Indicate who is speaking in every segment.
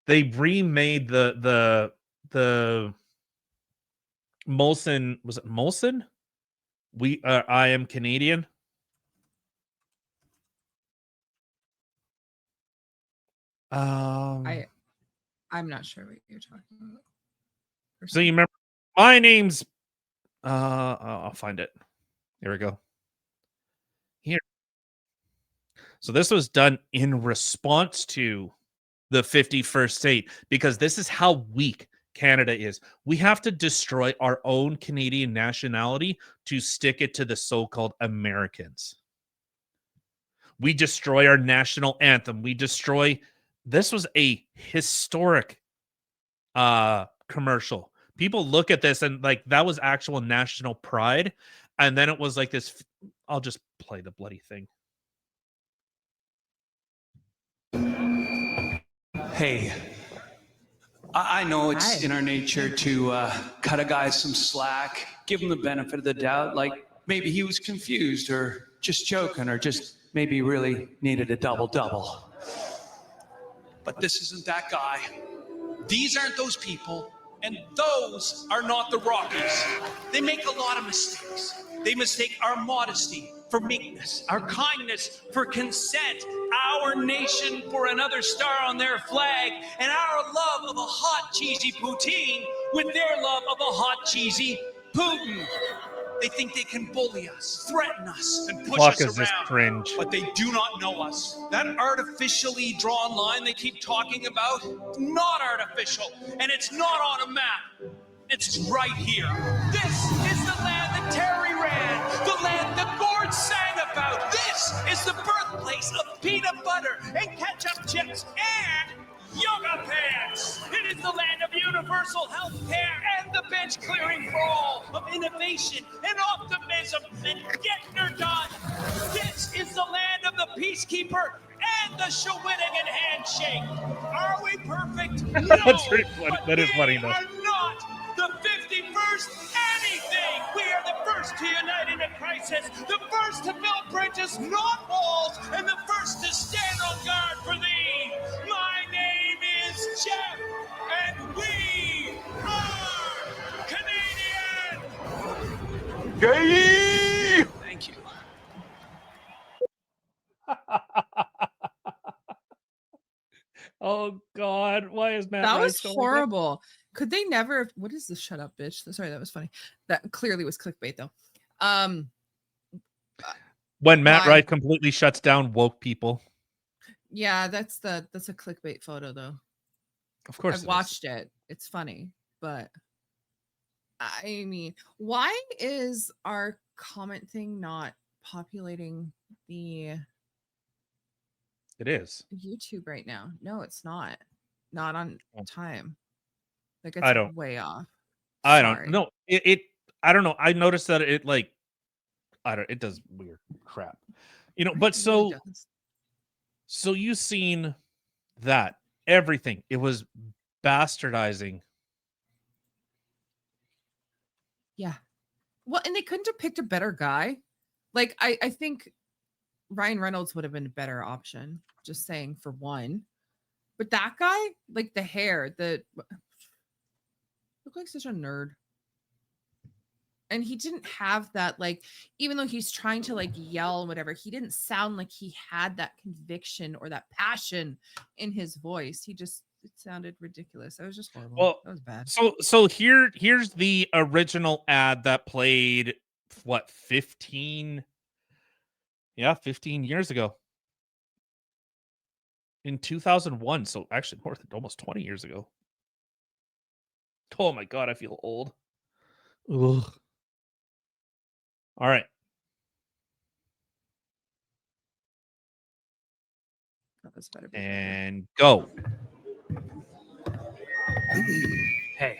Speaker 1: They remade the Molson. Was it Molson? I Am Canadian.
Speaker 2: I'm not sure what you're talking about.
Speaker 1: So you remember my name's I'll find it. Here we go. Here. So this was done in response to the 51st state, because this is how weak Canada is. We have to destroy our own Canadian nationality to stick it to the so-called Americans. We destroy our national anthem. This was a historic commercial. People look at this and like that was actual national pride. And then it was like this. I'll just play the bloody thing.
Speaker 3: Hey, I know it's in our nature to cut a guy some slack, give him the benefit of the doubt, like maybe he was confused or just joking or just maybe really needed a double-double. But this isn't that guy. These aren't those people, and those are not the Rockies. They make a lot of mistakes. They mistake our modesty for meekness, our kindness for consent, our nation for another star on their flag, and our love of a hot, cheesy poutine with their love of a hot, cheesy Putin. They think they can bully us, threaten us, and push us around,
Speaker 1: cringe.
Speaker 3: but they do not know us. That artificially drawn line they keep talking about, not artificial, and it's not on a map. It's right here. This is the land that Terry ran, the land that Gord sang about. This is the birthplace of peanut butter and ketchup chips and yoga pants. It is the land of universal health care and the bench clearing for all, of innovation and optimism and getting her done. This is the land of the peacekeeper and the Shawinigan handshake. Are we perfect? No.
Speaker 1: That's pretty funny. That is funny though.
Speaker 3: We are not the 51st anything. We are the first to unite in a crisis, the first to build bridges, not walls, and the first to stand on guard for thee. My name is Jeff, and we are Canadian.
Speaker 1: Gay!
Speaker 3: Thank you.
Speaker 1: Oh God, why is Matt?
Speaker 2: That
Speaker 1: Rice
Speaker 2: was
Speaker 1: so
Speaker 2: horrible. Like Could they never? What is this? Shut up, bitch. Sorry, that was funny. That clearly was clickbait, though.
Speaker 1: When Matt Rife completely shuts down woke people.
Speaker 2: Yeah, that's a clickbait photo, though.
Speaker 1: Of course,
Speaker 2: I've watched it. It's funny, but I mean, why is our comment thing not populating the?
Speaker 1: It is
Speaker 2: YouTube right now. No, it's not. Not on time. Like
Speaker 1: I don't
Speaker 2: way off.
Speaker 1: I don't know. I don't know. I noticed that it does weird crap. But so you seen that everything. It was bastardizing.
Speaker 2: Yeah. Well, and they couldn't have picked a better guy. Like I think Ryan Reynolds would have been a better option, just saying, for one. But that guy, like the hair, looked like such a nerd. And he didn't have that, like, even though he's trying to like yell and whatever, he didn't sound like he had that conviction or that passion in his voice. It sounded ridiculous. That was just horrible.
Speaker 1: Well,
Speaker 2: that was bad.
Speaker 1: So here's the original ad that played 15 years ago. In 2001, so actually more than almost 20 years ago. Oh my God, I feel old. Ugh. All right.
Speaker 2: That's better.
Speaker 1: And go.
Speaker 3: Hey,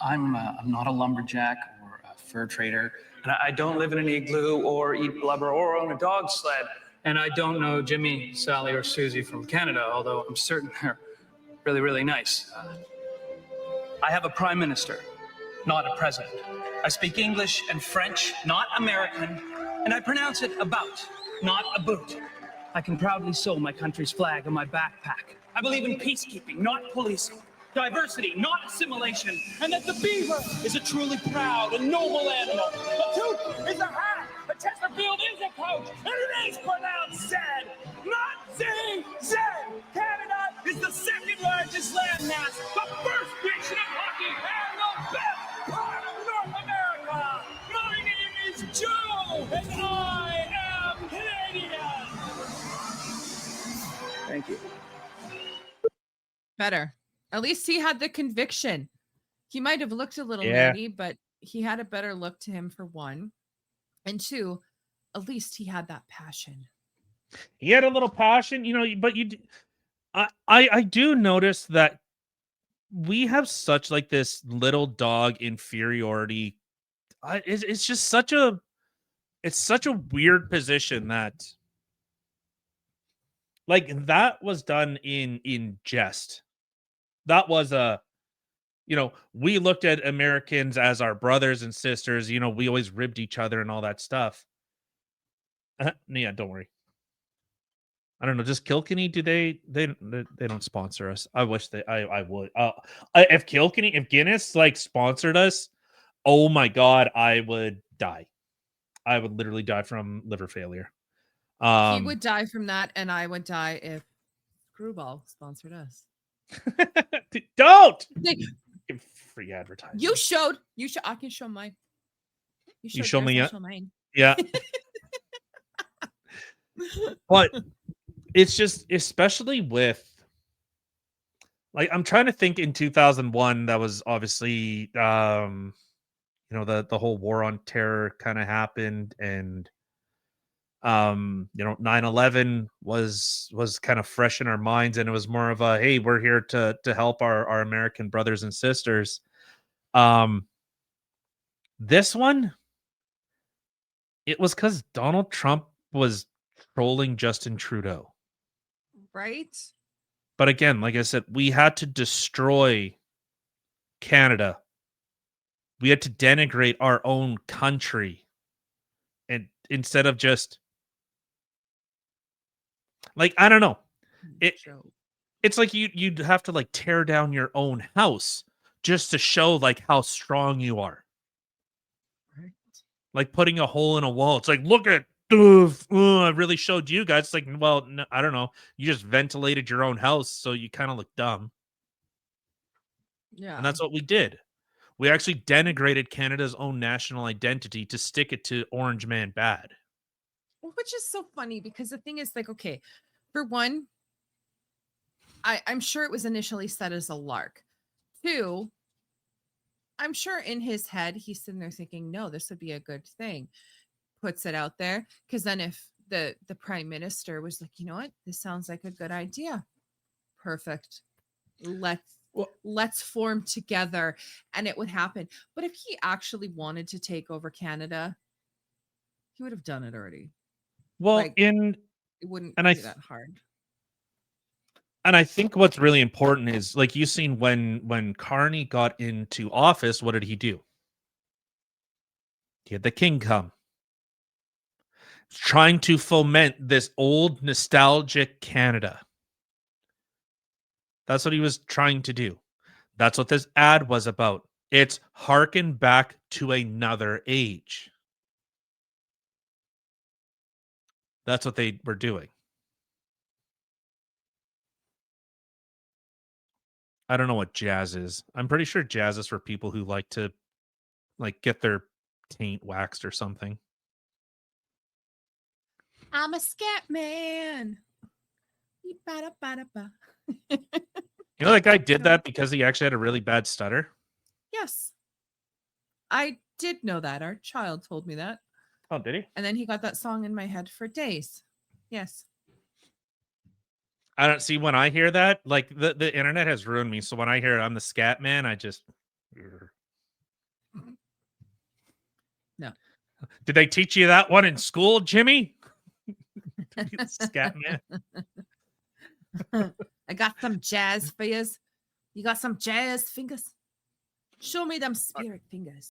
Speaker 3: I'm not a lumberjack or a fur trader, and I don't live in an igloo or eat blubber or own a dog sled, and I don't know Jimmy, Sally, or Susie from Canada, although I'm certain they're really, really nice. I have a prime minister, not a president. I speak English and French, not American, and I pronounce it about, not about. I can proudly sew my country's flag on my backpack.
Speaker 4: I believe in peacekeeping, not policing. Diversity, not assimilation. And that the beaver is a truly proud and noble animal. The tooth is a hat. The Chesterfield is a coach. And it is pronounced Zed, not Z. Canada is the second largest landmass, the first nation of hockey, and the best part of North America. My name is Joe, and I am Canadian. Thank you.
Speaker 2: Better. At least he had the conviction. He might have looked a little
Speaker 1: Yeah.
Speaker 2: nerdy, but he had a better look to him for one. And two, at least he had that passion.
Speaker 1: He had a little passion, but I do notice that we have such like this little dog inferiority. It's just such a weird position that like that was done in jest. That was we looked at Americans as our brothers and sisters, we always ribbed each other and all that stuff. Yeah, don't worry. I don't know. Just Kilkenny, do they don't sponsor us. I wish I would. If Guinness like sponsored us, oh my god, I would die. I would literally die from liver failure.
Speaker 2: He would die from that, and I would die if Screwball sponsored us.
Speaker 1: Don't give free advertising.
Speaker 2: You showed. I can show mine.
Speaker 1: You show me,
Speaker 2: yours,
Speaker 1: yeah.
Speaker 2: I'll show mine.
Speaker 1: Yeah. But it's just, especially with, like, I'm trying to think in 2001, that was obviously, the whole war on terror kind of happened. And, 9/11 was kind of fresh in our minds. And it was more of a, hey, we're here to help our American brothers and sisters. This one, it was because Donald Trump was trolling Justin Trudeau.
Speaker 2: Right?
Speaker 1: But again, like I said, we had to destroy Canada. We had to denigrate our own country. And instead of just like, I don't know. It's like you'd have to like tear down your own house just to show like how strong you are.
Speaker 2: Right.
Speaker 1: Like putting a hole in a wall. It's like, look at I really showed you guys. It's like, well, no, I don't know. You just ventilated your own house, so you kind of look dumb.
Speaker 2: Yeah.
Speaker 1: And that's what we did. We actually denigrated Canada's own national identity to stick it to Orange Man bad.
Speaker 2: Which is so funny because the thing is, like, okay, for one, I'm sure it was initially set as a lark. Two, I'm sure in his head he's sitting there thinking, no, this would be a good thing. Puts it out there, because then if the prime minister was like, you know what, this sounds like a good idea, perfect, let's form together, and it would happen. But if he actually wanted to take over Canada, he would have done it already.
Speaker 1: Well,
Speaker 2: Like, it wouldn't be that hard.
Speaker 1: And I think what's really important is, like, you've seen when Carney got into office, what did he do? He had the king come. Trying to foment this old nostalgic Canada. That's what he was trying to do. That's what this ad was about. It's harken back to another age. That's what they were doing. I don't know what jazz is. I'm pretty sure jazz is for people who like to like get their taint waxed or something.
Speaker 2: I'm a scat man.
Speaker 1: You know that guy did that because he actually had a really bad stutter?
Speaker 2: Yes. I did know that. Our child told me that.
Speaker 1: Oh, did he?
Speaker 2: And then he got that song in my head for days. Yes.
Speaker 1: I don't see, when I hear that, like the internet has ruined me. So when I hear I'm the scat man, I just
Speaker 2: no.
Speaker 1: Did they teach you that one in school, Jimmy? Scat man.
Speaker 2: I got some jazz for you. You got some jazz fingers? Show me them spirit fingers.